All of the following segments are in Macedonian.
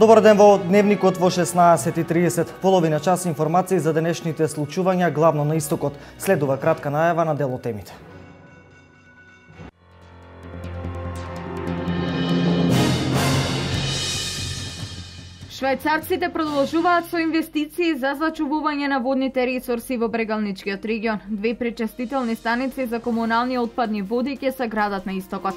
Добар ден во Дневникот во 16:30. Половина час информации за денешните случувања главно на истокот. Следува кратка најава на дел од темите. Швајцарците продолжуваат со инвестиции за зачувување на водните ресурси во Брегалничкиот регион. 2 пречистителни станици за комунални отпадни води ќе се градат на истокот.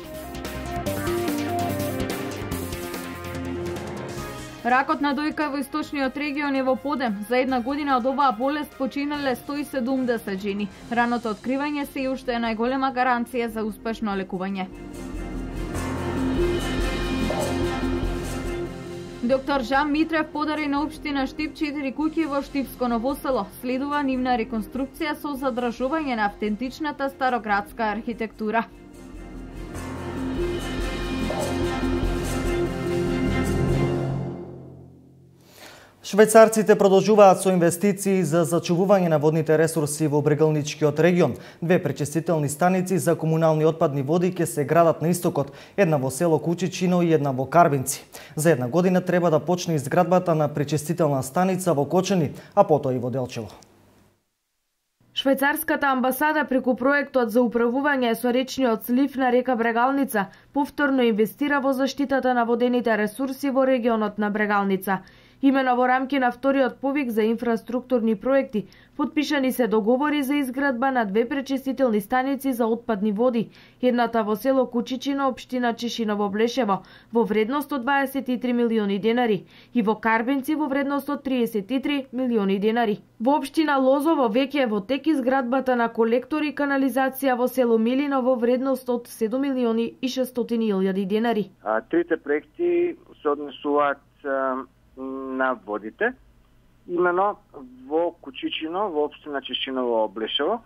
Ракот на дојка во источниот регион е во подем. За една година од оваа болест починале 170 жени. Раното откривање се уште е најголема гаранција за успешно лекување. Доктор Жан Митрев подари на општина Штип 4 куќи во Штипско Новосело. Следува нивна реконструкција со задржување на автентичната староградска архитектура. Швајцарците продолжуваат со инвестиции за зачувување на водните ресурси во Брегалничкиот регион. 2 пречистителни станици за комунални отпадни води ќе се градат на истокот, една во село Кучичино и една во Карбинци. За една година треба да почне изградбата на пречистителна станица во Кочани, а потоа и во Делчево. Швајцарската амбасада преку проектот за управување со речниот слив на река Брегалница повторно инвестира во заштитата на водените ресурси во регионот на Брегалница. Имено во рамки на вториот повик за инфраструктурни проекти, подпишани се договори за изградба на 2 пречистителни станици за отпадни води, едната во село Кучичино, општина Чешиново Блешево, во вредност од 23 милиони денари, и во Карбинци во вредност од 33 милиони денари. Во општина Лозово веќе е во тек изградбата на колектор и канализација во село Милино во вредност од 7 милиони и 600 илјади денари. Трите проекти се однесуваат на водите, имено во Кучичино, во општина Чешиново Блешево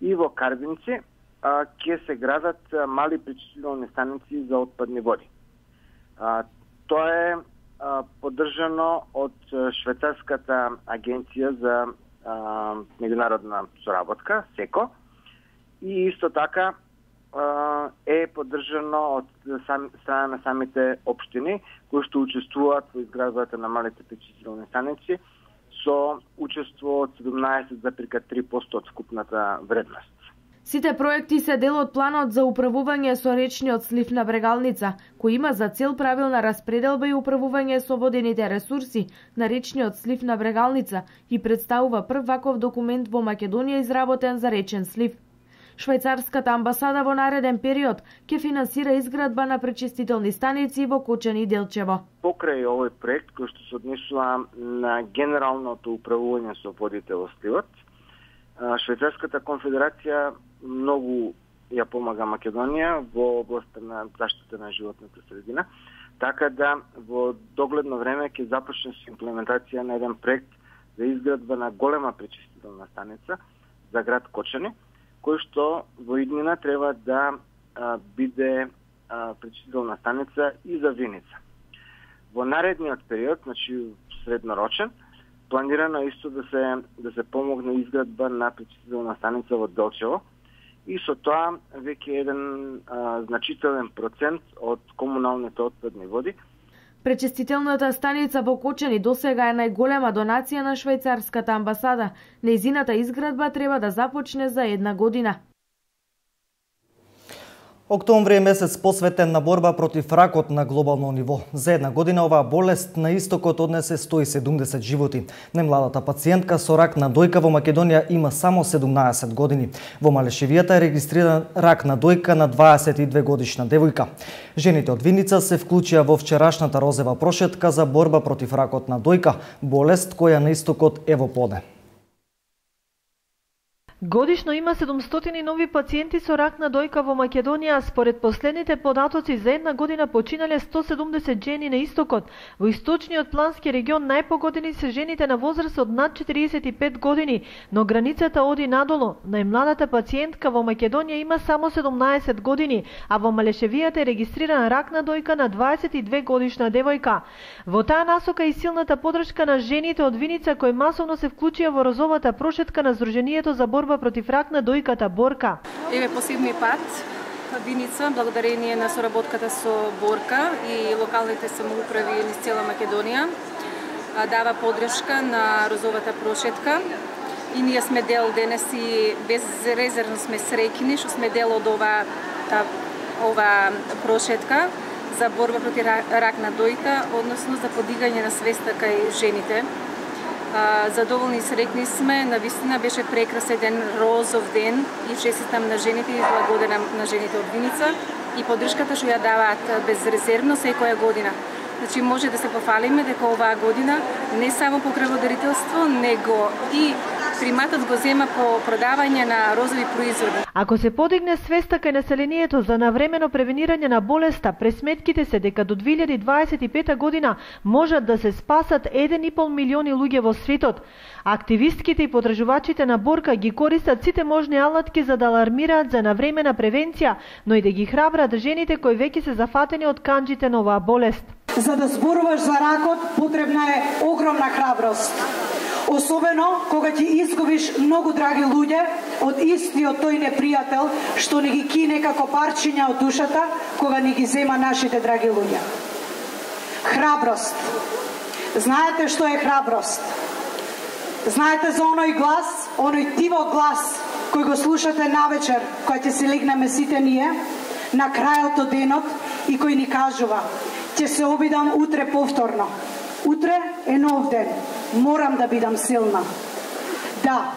и во Карбинци ќе се градат мали пречистителни станици за отпадни води. Тоа е поддржано од Швајцарската агенција за меѓународна соработка, СЕКО, и исто така е поддржано од страна на самите општини кои што учествуваат во изградбата на малите пречистителни станици со учество од 17,3% од скупната вредност. Сите проекти се дел од планот за управување со речниот слив на Брегалница, кој има за цел правилна распределба и управување со водените ресурси на речниот слив на Брегалница и представува прв ваков документ во Македонија изработен за речен слив. Швајцарската амбасада во нареден период ќе финансира изградба на пречистителни станици во Кочани и Делчево. Покрај овој проект кој што се однесува на генералното управување со водите во сливот, Швајцарската конфедерација многу ја помага Македонија во областа на заштита на животната средина, така да во догледно време ќе започне со имплементација на еден проект за изградба на голема пречистителна станица за град Кочани, кој што во иднина треба да биде пречистителна станица и за Виница. Во наредниот период, значи среднорочен, планирано исто да се помогне изградба на пречистителна станица во Делчево и со тоа веќе еден значителен процент од комуналните отпадни води. Пречистителната станица во Кочани досега е најголема донација на швајцарската амбасада. Нејзината изградба треба да започне за една година. Октомври е месец посветен на борба против ракот на глобално ниво. За една година оваа болест на истокот однесе 170 животи. Најмладата пациентка со рак на дојка во Македонија има само 17 години. Во Малешевијата е регистриран рак на дојка на 22 годишна девојка. Жените од Виница се вклучија во вчерашната розева прошетка за борба против ракот на дојка, болест која на истокот е во подем. Годишно има 700 нови пациенти со рак на дојка во Македонија. Според последните податоци, за една година починале 170 жени на истокот. Во источниот плански регион најпогодени се жените на возраст од над 45 години, но границата оди надолу. Најмладата пациентка во Македонија има само 17 години, а во Малешевијата е регистриран рак на дојка на 22 годишна девојка. Во таа насока и силната поддршка на жените од Виница кои масовно се вклучија во розовата прошетка на Сдруженијето за борба против рак на дојката Борка. Еве по 7 пат Виница, благодарение на соработката со Борка и локалните самоуправи низ цела Македонија, дава подршка на розовата прошетка. И ние сме дел денес и безрезервно сме среќни што сме дел од ова прошетка за борба против рак на дојка, односно за подигање на свеста кај жените. Задоволни и среќни сме, навистина беше прекрасен розов ден и честитам на жените и благоденам на жените од Виница и поддршката што ја даваат безрезервно секоја година. Значи може да се пофалиме дека оваа година не само по крводарителство, него и приматот го зема по продавање на розови производи. Ако се подигне свеста кај населението за навремено превенирање на болеста, пресметките се дека до 2025 година можат да се спасат 1,5 милиони луѓе во светот. Активистките и потржувачите на Борка ги користат сите можни алатки за да алармираат за навремена превенција, но и да ги храбрат жените кои веќе се зафатени од канџите на оваа болест. За да зборуваш за ракот, потребна е огромна храброст. Особено кога ќе изгубиш многу драги луѓе од истиот тој непријател што ни ги кине како парчиња од душата кога ни ги зема нашите драги луѓе. Храброст. Знаете што е храброст? Знаете за оној глас, оној тивок глас кој го слушате навечер кога ќе се легнеме сите ние на крајот од денот и кој ни кажува: ќе се обидам утре повторно. Утре е нов ден. Морам да бидам силна. Да,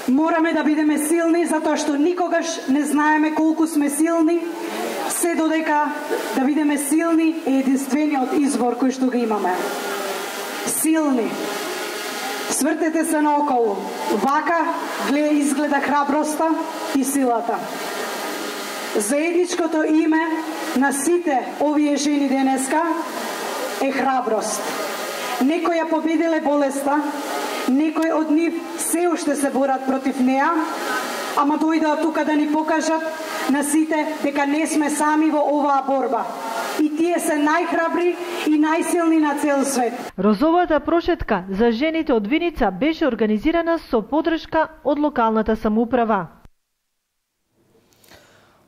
мораме да бидеме силни затоа што никогаш не знаеме колку сме силни, се додека да бидеме силни е единствениот избор кој што го имаме. Силни. Свртете се наоколу. Вака изгледа храброста и силата. Заедничкото име на сите овие жени денеска е храброст. Некои ја победиле болеста, некои од нив се уште се борат против неа, ама дојдоа тука да ни покажат на сите дека не сме сами во оваа борба. И тие се најхрабри и најсилни на цел свет. Розовата прошетка за жените од Виница беше организирана со поддршка од локалната самоуправа.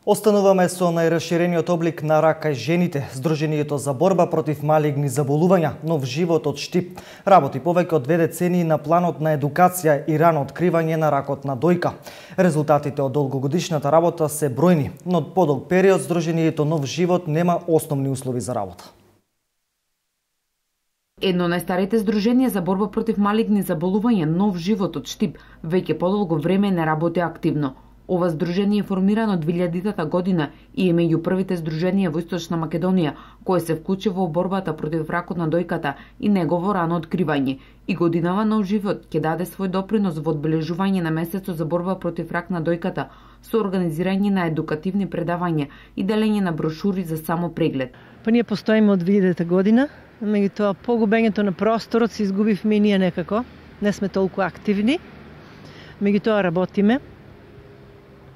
Остануваме со најраширениот облик на рак кај жените. Сдруженијето за борба против малигни заболувања, Нов живот од Штип, работи повеќе од 2 децении на планот на едукација и рано откривање на ракот на дојка. Резултатите од долгогодишната работа се бројни, но од подолг период Сдруженијето Нов живот нема основни услови за работа. Едно од најстарите здруженија за борба против малигни заболувања, Нов живот од Штип, веќе подолго време не работи активно. Ова здружение е формирано 2000-та година и е меѓу првите здруженија во Источна Македонија, кое се вклучи во борбата против ракот на дојката и негово рано откривање. И годинава Нов живот ќе даде свој допринос во одбележување на месецот за борба против рак на дојката со организирање на едукативни предавања и делење на брошури за самопреглед. Па ние постоиме од 2000-та година, меѓутоа по губењето на просторот се изгубивме и ние некако, не сме толку активни, меѓутоа работиме,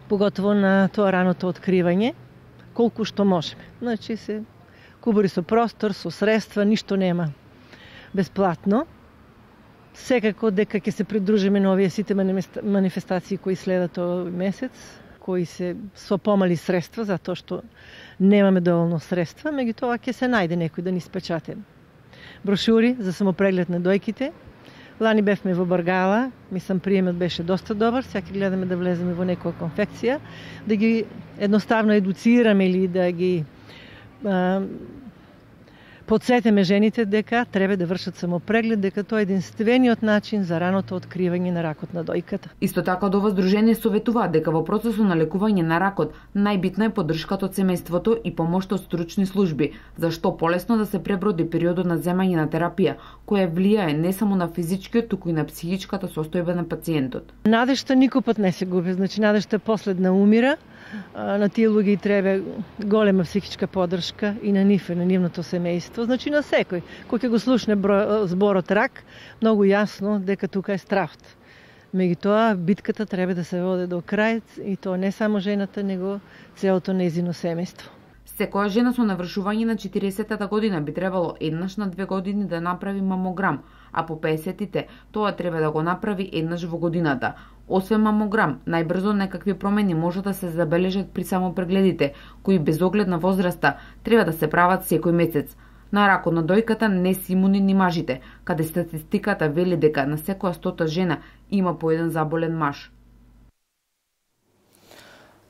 поготово на тоа раното откривање, колку што можеме. Значи се кубори со простор, со средства, ништо нема бесплатно. Секако дека ќе се придружиме на овие сите манифестации кои следат овој месец, кои се со помали средства, затоа што немаме доволно средства, меѓутоа ќе се најде некој да ни спечате брошури за самопреглед на дојките. Лани бевме во Баргала, мислам приемот беше доста добар, сега ќе гледаме да влеземе во некоја конфекција, да ги едноставно едуцираме или да ги подсетиме жените дека треба да вршат самопреглед, дека тоа е единствениот начин за раното откривање на ракот на дојката. Исто така од ова здружение советуваат дека во процесот на лекување на ракот најбитна е поддршката од семејството и помошта од стручни служби, зашто полесно да се преброди периодот на земање на терапија, која влијае не само на физичкиот, туку и на психичката состојба на пациентот. Надежта никој пат не се губи, значи надежта последна умира. На тие луѓе треба голема психичка поддршка и на нив и на нивното семејство, значи на секој кој ќе го слушне зборот рак, многу јасно дека тука е стравот. Меѓутоа битката треба да се води до крај и тоа не само жената, него целото нејзино семејство. Секоја жена со навршување на 40-та година би требало еднаш на 2 години да направи мамограм, а по 50-тите тоа треба да го направи еднаш во годината. Освен мамограм, најбрзо некакви промени може да се забележат при самопрегледите, кои без оглед на возраста треба да се прават секој месец. На ракот на дојката не се имуни ни мажите, каде статистиката вели дека на секоја 100 жена има по еден заболен маж.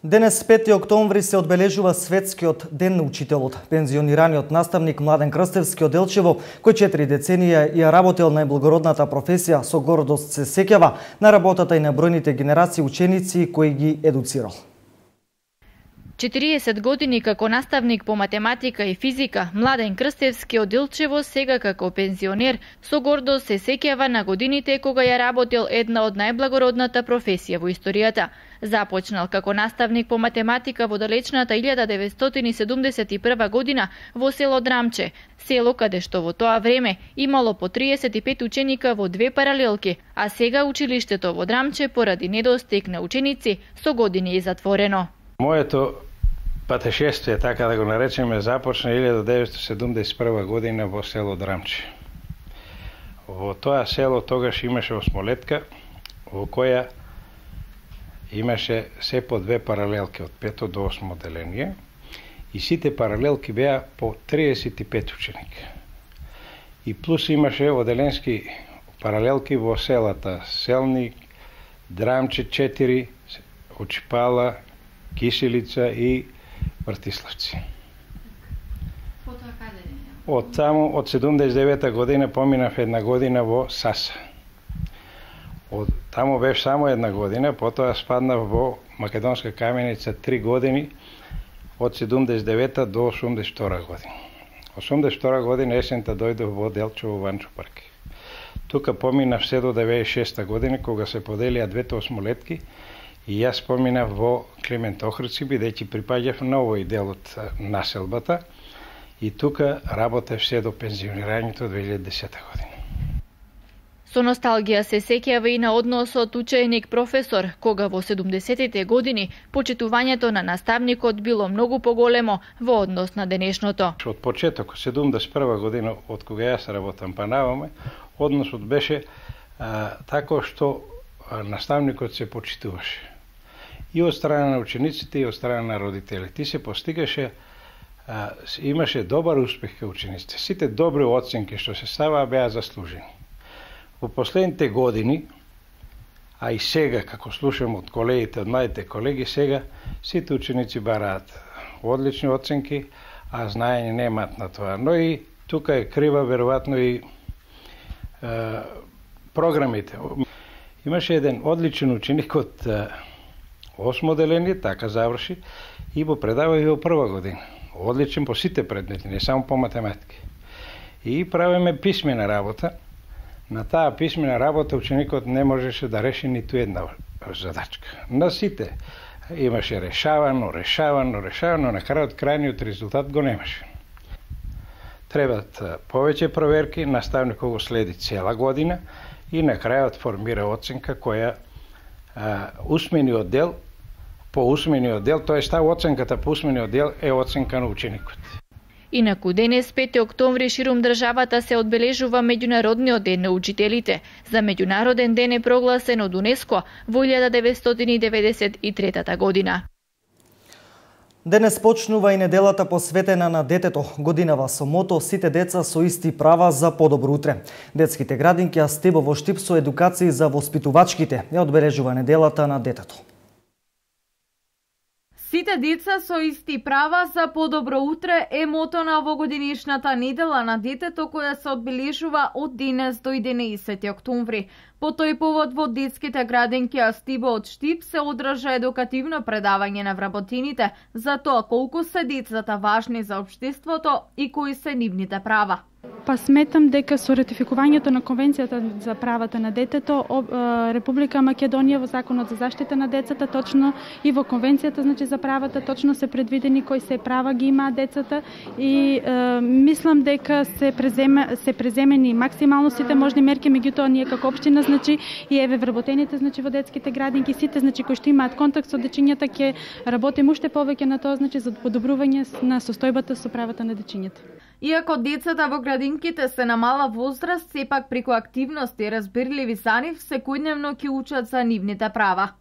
Денес 5 октомври се одбележува Светскиот ден на учителот. Пензионираниот наставник Младен Крстевски од Делчево, кој 4 деценија ја работел најблагородната професија, со гордост се сеќава на работата и на бројните генерации ученици кои ги едуцирал. 40 години како наставник по математика и физика, Младен Крстевски од Делчево сега како пензионер со гордост се сеќава на годините кога ја работел една од најблагородната професија во историјата. Започнал како наставник по математика во далечната 1971 година во село Драмче, село каде што во тоа време имало по 35 ученика во 2 паралелки, а сега училиштето во Драмче поради недостиг на ученици со години е затворено. Моето патешествие, така да го наречеме, започна 1971 година во село Драмче. Во тоа село тогаш имаше осмолетка, во која имаше се по 2 паралелки од 5 до 8 одделение и сите паралелки беа по 35 ученика. И плюс имаше одделенски паралелки во селата Селник, Драмче 4, Очипала, Киселица и Вртиславци. Од таму, од 79 година поминав една година во Саса. Од таму беше само една година, потоа спаднав во Македонска каменица 3 години, од 79 до 82 година. 82 година есента дојдов во Делчево Ванчо парк. Тука поминав се до 96 година, кога се поделија двете осмолетки, и јас поминав во Климент Охридски, бидејќи припаѓав на овој дел од населбата, и тука работев се до пензионирањето 2010 година. Со носталгија се сеќава и на односот ученик-професор, кога во 70-тите години почитувањето на наставникот било многу поголемо во однос на денешното. Од почеток, 71 година, од кога јас работам па наваме, односот беше тако што наставникот се почитуваше. И од страна на учениците, и од страна на родителите. И се постигаше, имаше добар успех кај учениците. Сите добри оценки што се ставаа беа заслужени. Во последните години, а и сега, како слушам од колегите, од младите колеги, сега сите ученици бараат одлични оценки, а знаење немаат на тоа. Но и тука е крива, веројатно, и програмите. Имаше еден одличен ученик од 8 одделение, така заврши, и го предава и во прва година. Одличен по сите предмети, не само по математика. И правиме писмена работа. На таа писмена работа ученикот не можеше да реши ниту една задачка. На сите имаше решавано, на крајот крајниот резултат го немаше. Требат повеќе проверки, наставникот го следи цела година и на крајот формира оценка која усмениот дел по усмениот дел, тоа е оценката по усмениот дел е оценка на ученикот. Инаку денес 5 октомври ширум државата се одбележува Меѓународниот ден на учителите. За меѓународен ден е прогласен од УНЕСКО во 1993 година. Денес почнува и неделата посветена на детето. Годинава со мото сите деца со исти права за подобро утре. Детските градинки Астебо во Штип со едукации за воспитувачките ја одбележува неделата на детето. Сите деца со исти права за подобро утре е мото на овогодинишната недела на детето која се одбележува од денес до 11 октомври. По тој повод во детските градинки Астибо од Штип се одржа едукативно предавање на вработените за тоа колку се децата важни за општеството и кои се нивните права. Па сметам дека со ратификувањето на Конвенцијата за правата на детето, Република Македонија во Законот за заштита на децата, точно и во Конвенцијата за правата, точно се предвидени кои се права ги имаат децата и мислам дека се преземени максимално сите можни мерки, меѓутоа ние како општина и еве вработените во детските градинки, сите кои што имаат контакт со дечињата ќе работиме уште повеќе на тоа за подобрување на состојбата со правата на дечињата. Иако децата во градинките се на мала возраст, сепак преку активности разбирливи за нив, секојдневно ќе учат за нивните права.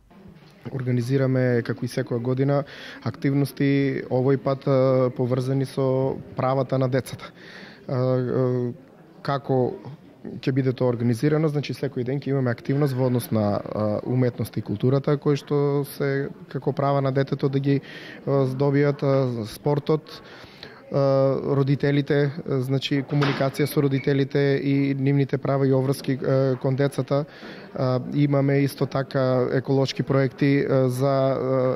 Организираме, како и секоја година, активности овој пат поврзани со правата на децата. Како ќе биде тоа организирано, значи секој ден ќе имаме активност во однос на уметност и културата, кои што се како права на детето да ги здобијат, спортот, родителите, значи комуникација со родителите и нивните права и обврски кон децата. Имаме исто така еколошки проекти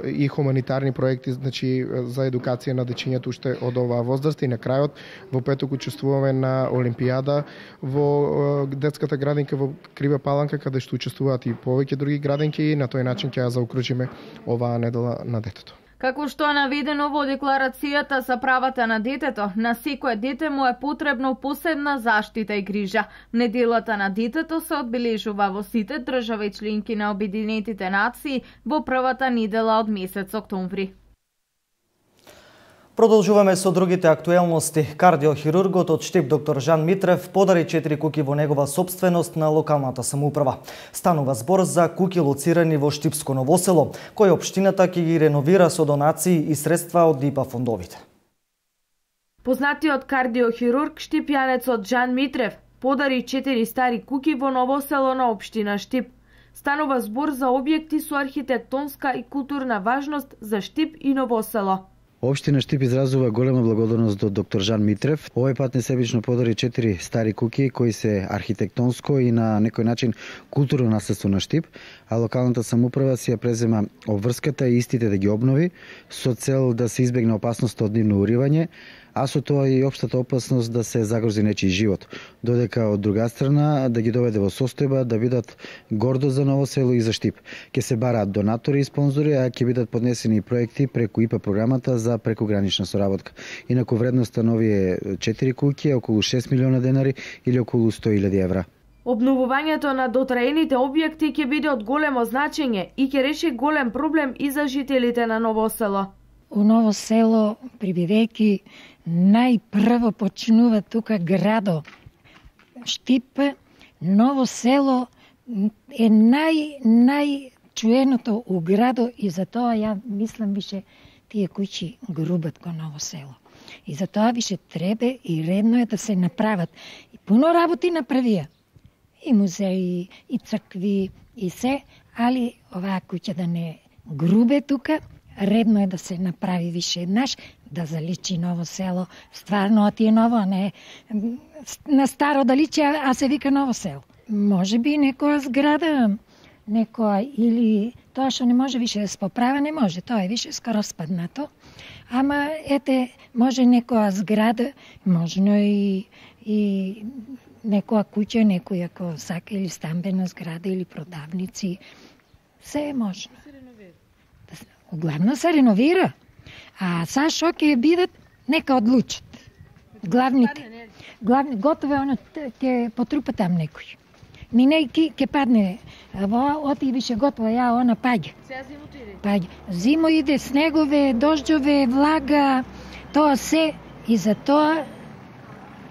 и хуманитарни проекти, значи за едукација на дечињата уште од оваа возраст, и на крајот во петок учествуваме на Олимпијада во детската градинка во Крива Паланка, каде што учествуваат и повеќе други градинки, и на тој начин ќе ја заокружиме оваа недела на детето. Како што е наведено во Декларацијата за правата на детето, на секое дете му е потребно посебна заштита и грижа. Неделата на детето се одбележува во сите држави членки на Обединетите нации во првата недела од месец октомври. Продолжуваме со другите актуелности. Кардиохирургот од Штип доктор Жан Митрев подари 4 куќи во негова сопственост на локалната самоуправа. Станува збор за куќи лоцирани во Штипско Ново село, кои општината ќе ги реновира со донации и средства од ИПА фондовите. Познатиот кардиохирург штипјанецот Жан Митрев подари 4 стари куќи во Ново село на општина Штип. Станува збор за објекти со архитектонска и културна важност за Штип и Ново село. Општина Штип изразува голема благодарност до доктор Жан Митрев. Овој пат несебично подари 4 стари куќи кои се архитектонско и на некој начин културно наследство на Штип, а локалната самоуправа си ја презема обврската и истите да ги обнови со цел да се избегне опасноста од нивно уривање, а со тоа и општата опасност да се загрози нечи живот, додека од друга страна да ги доведе во состојба да бидат гордо за Ново село и за Штип. Ке се бараат донатори и спонзори, а ќе бидат поднесени и проекти преку ИПА програмата за прекугранична соработка. Инаку вредноста на овие 4 куќи е околу 6 милиона денари или околу 100.000 евра. Обновувањето на дотраените објекти ќе биде од големо значење и ќе реши голем проблем и за жителите на Ново село. У Ново село, прибидејќи најпрво почнува тука градо Штип, Ново село е најчуеното у градо и затоа ја мислам више тие куќи грубат кон Ново село. И затоа више требе и редно е да се направат. И пуно работи направија. И музеи, и цркви, и се, али оваа куќа да не грубе тука, редно е да се направи више еднаш, да заличи Ново село. Стварно, ти е ново, а не на старо да личи, а се вика Ново село. Може би некоја зграда, или тоа што не може више да се поправа, не може, тоа е више скоро спаднато. Ама, ете, може некоја зграда, можно и некоја куќа, некоја ако сака, или стамбена зграда, или продавници. Се е можно. Главно се реновира. А са шо ќе бидат, нека одлучат. Главните. Готово е, ќе потрупа там некој. Минејки ќе падне. Оти више готово, она паѓа. Паѓа. Зимо иде, снегове, дожđове, влага, тоа се. И за тоа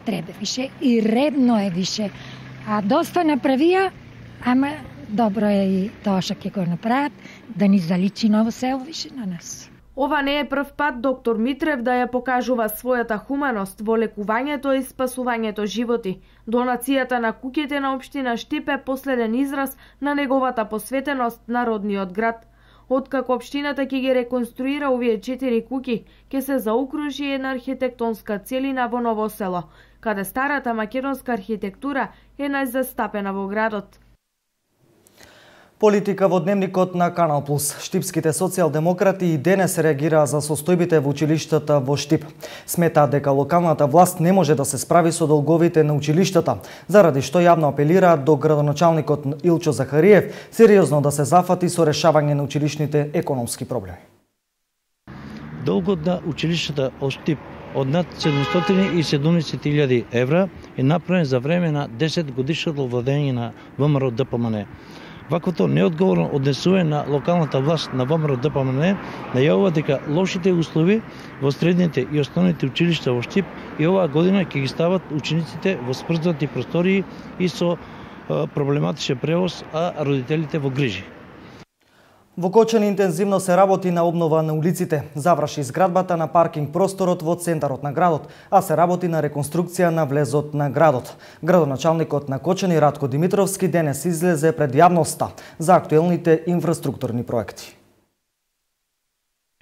треба више и редно е више. А доста направија, ама добро е и тоа што ќе го направат, да ни заличи Ново село више на нас. Ова не е прв пат доктор Митрев да ја покажува својата хуманост во лекувањето и спасувањето животи. Донацијата на куќите на општина Штип е последен израз на неговата посветеност на родниот град. Откако општината ќе ги реконструира овие 4 куќи, ќе се заокружи една архитектонска целина во Ново село, каде старата македонска архитектура е најзастапена во градот. Политика во дневникот на Канал Плюс. Штипските социјалдемократи и денес реагираа за состојбите во училиштата во Штип. Сметаат дека локалната власт не може да се справи со долговите на училиштата, заради што јавно апелираат до градоначалникот Илчо Захариев сериозно да се зафати со решавање на училишните економски проблеми. Долгот на училиштата од Штип од над 770.000 евра е направен за време на 10 годишното владење на ВМРО ДПМН. Ваквото неодговорно однесување на локалната власт на ВМРО ДПМН најавува дека лошите услови во средните и основните училишта во Штип и оваа година ќе ги стават учениците во спрзнати простории и со проблематичен превоз, а родителите во грижи. Во Кочани интензивно се работи на обнова на улиците. Заврши изградбата на паркинг просторот во центарот на градот, а се работи на реконструкција на влезот на градот. Градоначалникот на Кочани Радко Димитровски денес излезе пред јавноста за актуелните инфраструктурни проекти.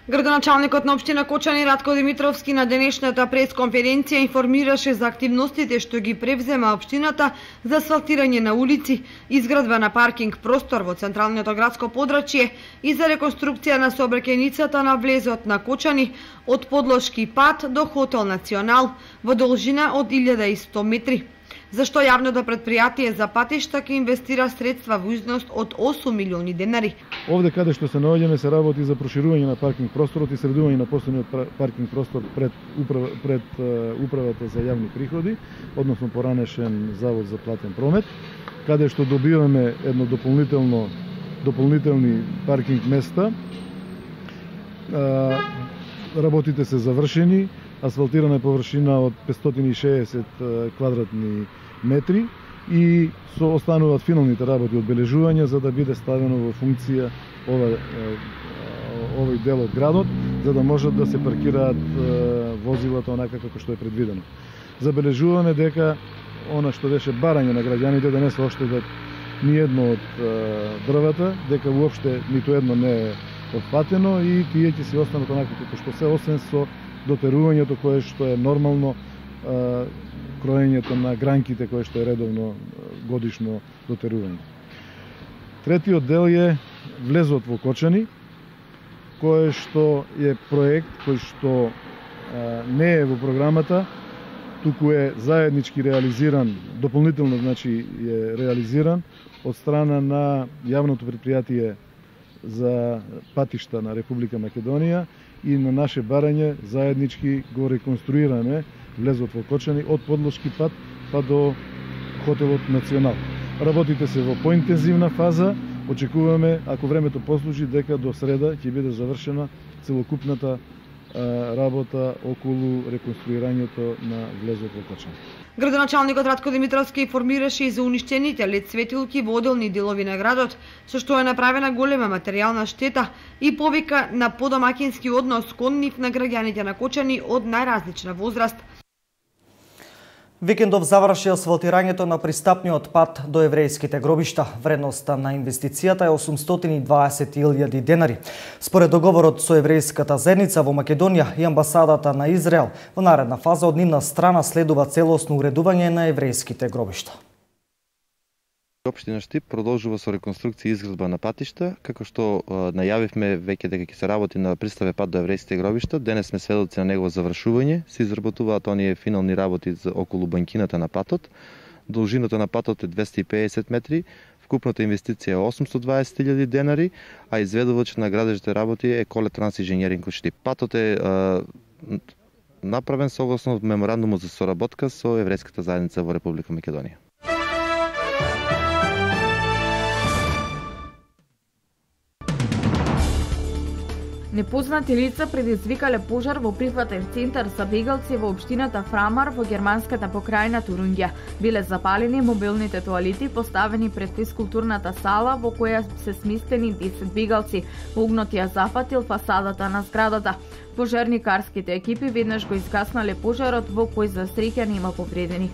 Градоначалникот на општина Кочани Радко Димитровски на денешната пресконференција информираше за активностите што ги превзема општината за асфалтирање на улици, изградба на паркинг простор во централното градско подрачје и за реконструкција на сообраќајницата на влезот на Кочани од подлошки пат до Хотел Национал во должина од 1100 метри. Зашто јавното претпријатие за патишта ќе инвестира средства во износ од 8 милиони денари. Овде каде што се наоѓаме се работи за проширување на паркинг просторот и средување на постојниот паркинг простор пред управата за јавни приходи, односно поранешен завод за платен промет, каде што добиваме едно дополнителни паркинг места. Работите се завршени, асфалтирана е површина од 560 квадратни метри и со остануваат финалните работи одбележување за да биде ставено во функција овој дел од градот, за да можат да се паркираат возилата онака како што е предвидено. Забележуваме дека она што беше барање на граѓаните да не се оштедат ни едно од дрвата, дека уопште ниту едно не е отпатено и тие ќе се останат онака како што се, освен со дотерувањето кое што е нормално, кроењето на гранките кое што е редовно годишно дотерување. Третиот дел е влезот во Кочани, кој што е проект кој што не е во програмата, туку е заеднички реализиран, дополнително значи е реализиран од страна на јавното претпријатие за патишта на Република Македонија и на наше барање заеднички го реконструираме влезот во Кочани од подлошки пат па до Хотелот Национал. Работите се во поинтензивна фаза, очекуваме, ако времето послужи, дека до среда ќе биде завршена целокупната работа околу реконструирањето на влезот во Кочани. Градоначалникот Радко Димитровски информираше и за уништените лед светилки во одделни делови на градот, со што е направена голема материјална штета и повика на подомакински однос кон нив на граѓаните на Кочани од најразлична возраст. Викендов заврши асфалтирањето на пристапниот пат до еврејските гробишта. Вредноста на инвестицијата е 820.000 денари. Според договорот со еврејската заедница во Македонија и амбасадата на Израел, во наредна фаза од нивна страна следува целосно уредување на еврејските гробишта. Општина Штип продолжува со реконструкција и изградба на патишта, како што најавивме веќе дека ќе се работи на пристапен пат до еврејските гробишта. Денес сме сведоци на негово завршување. Се изработуваат оние финални работи околу банкината на патот. Должината на патот е 250 метри, вкупната инвестиција е 820.000 денари, а изведувач на градежните работи е Коле Транс Инженеринг од Штип. Патот е направен согласно меморандумот за соработка со еврејската заедница во Република Македонија. Непознати лица предизвикале пожар во прифатен центар за бегалци во општината Фрамар во германската покрајна Турунгија. Биле запалени мобилните тоалети поставени пред физкултурната сала во која се сместени 10 бегалци. Огнот ја зафатил фасадата на зградата. Пожарникарските екипи веднаш го изгаснале пожарот во кој за среќа нема повредени.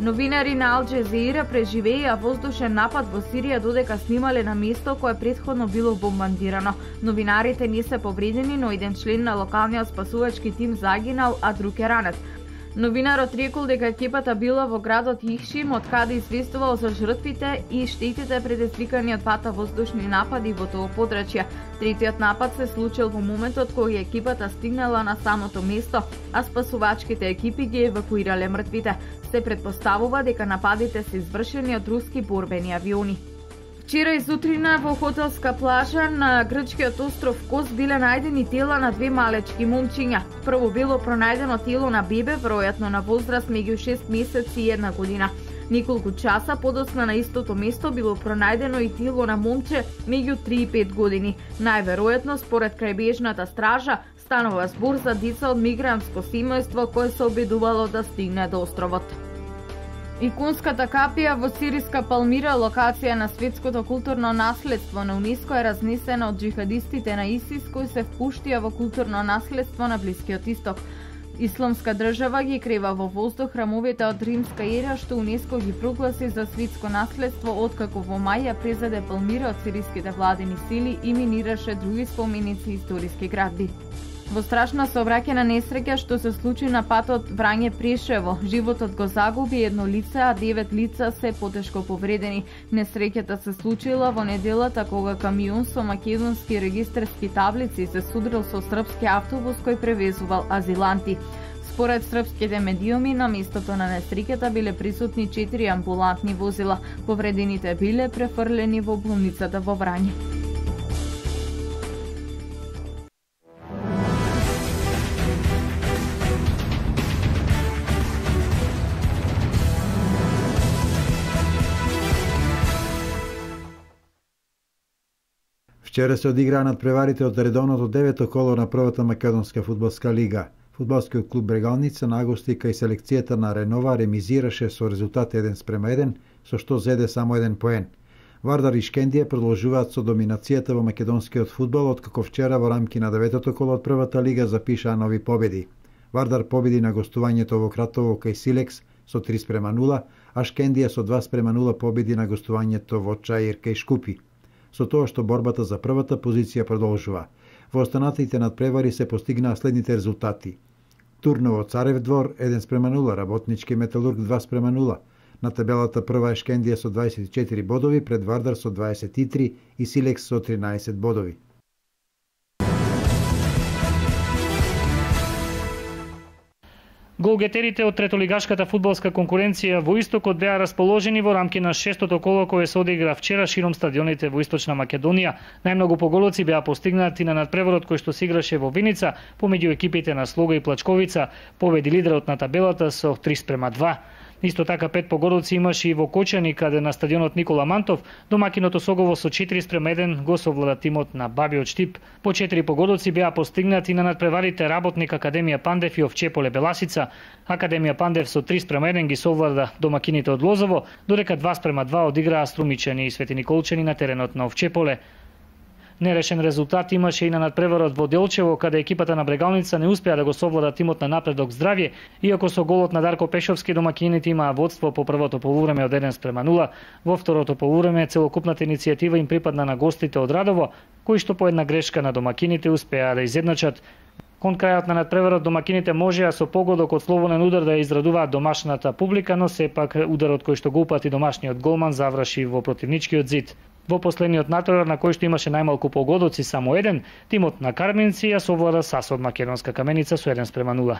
Новинари на Ал Джезира преживеа воздушен напад во Сирија додека снимале на место кое претходно било бомбардирано. Новинарите не се повредени, но еден член на локалниот спасувачки тим загинал, а друг е ранет. Новинарот рекол дека екипата била во градот Ихшим, од каде известувал за жртвите и штетите предизвикани од двата воздушни напади во тоа подрачје. Третиот напад се случил во моментот кога екипата стигнала на самото место, а спасувачките екипи ги евакуирале мртвите. Се предпоставува дека нападите се извршени од руски борбени авиони. Вчера изутрина во хотелска плажа на грчкиот остров Кос биле најдени тела на две малечки момчиња. Прво било пронајдено тело на бебе, веројатно на возраст меѓу 6 месеци и 1 година. Неколку часа подоцна на истото место било пронајдено и тело на момче меѓу 3 и 5 години. Најверојатно, според крајбрежната стража, станува збор за деца од мигрантско семејство кое се обидувало да стигне до островот. Иконската капија во сириска Палмира, локација на светското културно наследство на УНЕСКО, е разнесена од џихадистите на ИСИС кои се впуштија во културно наследство на Блискиот Исток. Исламска држава ги крева во воздух храмовите од римска ера што УНЕСКО ги прогласи за светско наследство откако во мај ја презеде Палмира од сириските владени сили и минираше други споменици историски градби. Во страшна сообраќајна несреќа што се случи на патот Врање-Прешево, животот го загуби едно лице, а 9 лица се потешко повредени. Несреќата се случила во неделата кога камион со македонски регистарски таблици се судрил со српски автобус кој превезувал азиланти. Според српските медиуми, на местото на несреќата биле присутни 4 амбулантни возила. Повредените биле префрлени во болницата во Врање. Вчера се одиграа надпреварите од редовното 9-то коло на првата македонска фудбалска лига. Фудбалскиот клуб Брегалница на агусти кај селекцијата на Ренова ремизираше со резултат 1:1, со што зеде само 1 поен. Вардар и Шкендија продолжуваат со доминацијата во македонскиот фудбал, откако вчера во рамки на 9-то коло од првата лига запишаа нови победи. Вардар победи на гостувањето во Кратово кај Силекс со 3:0, а Шкендија со 2:0 победи на гостувањето во Чаир кај Шкупи. Со тоа што борбата за првата позиција продолжува. Во останатите надпревари се постигнаа следните резултати. Турново Царев двор 1:0, Работнички Металург 2:0. На табелата прва е Шкендија со 24 бодови, пред Вардар со 23 и Силекс со 13 бодови. Голгетерите од третолигашката фудбалска конкуренција во Истокот беа расположени во рамки на 6-тото коло кое се одигра вчера широм стадионите во Источна Македонија. Најмногу поголоци беа постигнати на надпреварот кој што се играше во Виница помеѓу екипите на Слога и Плачковица. Победи лидерот на табелата со 3:2. Исто така 5 погодоци имаше и во Кочани, каде на стадионот Никола Мантов домакинот Осогово со 4:1 го совлада тимот на Бабиот Штип. По 4 погодоци беа постигнати на надпреварите Работник Академија Пандев и Овчеполе Беласица. Академија Пандев со 3:1 ги совлада домакините од Лозово, додека 2:2 одиграа Струмичани и Свети Николчани на теренот на Овчеполе. Нерешен резултат имаше и на надпреварот во Делчево, каде екипата на Брегалница не успеа да го совлада тимот на Напредок Здравје, иако со голот на Дарко Пешовски домакините имаа водство по првото полувреме од 1:0. Во второто полувреме целокупната иницијатива им припадна на гостите од Радово, кои што по една грешка на домакините успеа да изедначат. Кон крајот на надпреварот домакините можеа со погодок од слободен удар да ја израдуваат домашната публика, но сепак ударот кој што го упати домашниот голман заврши во противничкиот зид. Во последниот натпревар на кој што имаше најмалку погодоци, само еден, тимот на Карминци ја совлада САС од Македонска Каменица со 1:0.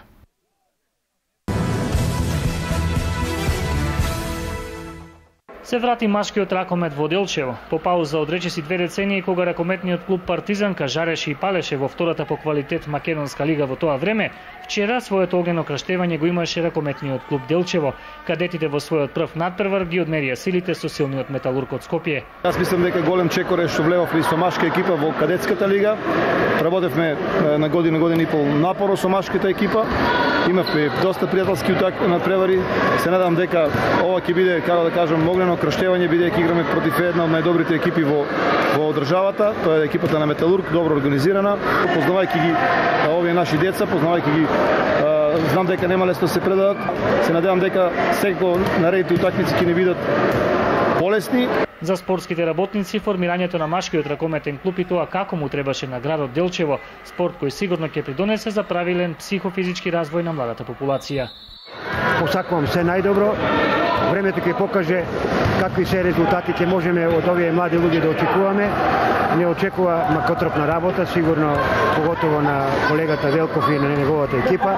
Се врати машкиот ракомет во Делчево. По пауза од речиси 2 децении, кога ракометниот клуб Партизанка жареше и палеше во втората по квалитет македонска лига во тоа време, вчера своето огнено краштевање го имаше ракометниот клуб Делчево. Кадетите во својот прв надпревар ги одмерија силите со силниот Металург од Скопје. Јас мислам дека голем чекор е што влевавме со машка екипа во кадетската лига. Работевме на година и пол напоро со машката екипа. Имавме доста пријателски надпревари. Се надам дека ова ќе биде, како да кажам, огнено краштевање, бидејќи играме против една од најдобрите екипи во државата. Тоа е екипата на Металург, добро организирана. Познавајќи ги овие наши деца, познавајќи ги, знам дека нема лесно да се предадат. Се надевам дека секако наредите утакмици ќе не бидат полесни. За спортските работници, формирањето на машкиот ракометен клуб и тоа како му требаше на градот Делчево, спорт кој сигурно ќе придонесе за правилен психофизички развој на младата популација. Посакувам се најдобро. Времето ќе покаже какви се резултати ќе можеме од овие млади луѓе да очекуваме. Не очекува макотропна работа, сигурно поготово на колегата Велков и на неговата екипа.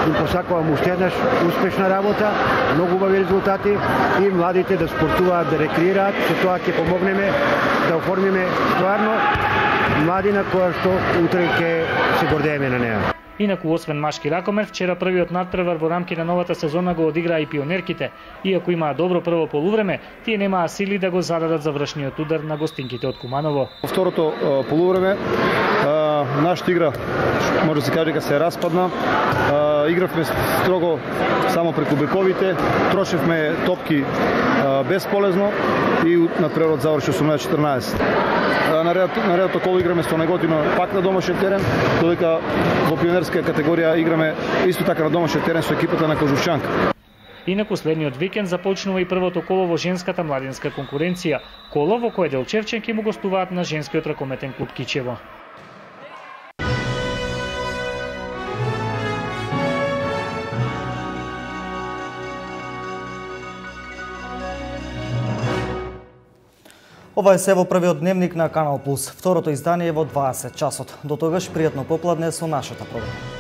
Им посакувам уште еднаш успешна работа, многу убави резултати и младите да спортуваат, да рекреираат. Со тоа ќе помогнеме да оформиме стварно младина која што утре ќе се гордееме на неа. Инаку, освен машки ракомет, вчера првиот надпревар во рамки на новата сезона го одиграа и пионерките. Иако имаа добро прво полувреме, тие немаа сили да го зададат завршниот удар на гостинките од Куманово. Во второто полувреме нашата игра може да се каже дека се распадна. Игравме строго само преку бековите, трошевме топки бесполезно и надпреварот заврши 18-14. Наредното коло играме со Неготино пак на домашен терен, додека во пионерска категорија играме исто така на домашен терен со екипата на Кожушчанка. Инаку следниот викенд започнува и првото коло во женската младинска конкуренција, коло во кое Делчевченки му гостуваат на женскиот ракометен клуб Кичево. Ова е се во првиот дневник на Канал Плюс. Второто издание е во 20 часот. До тогаш пријатно попладне со нашата програма.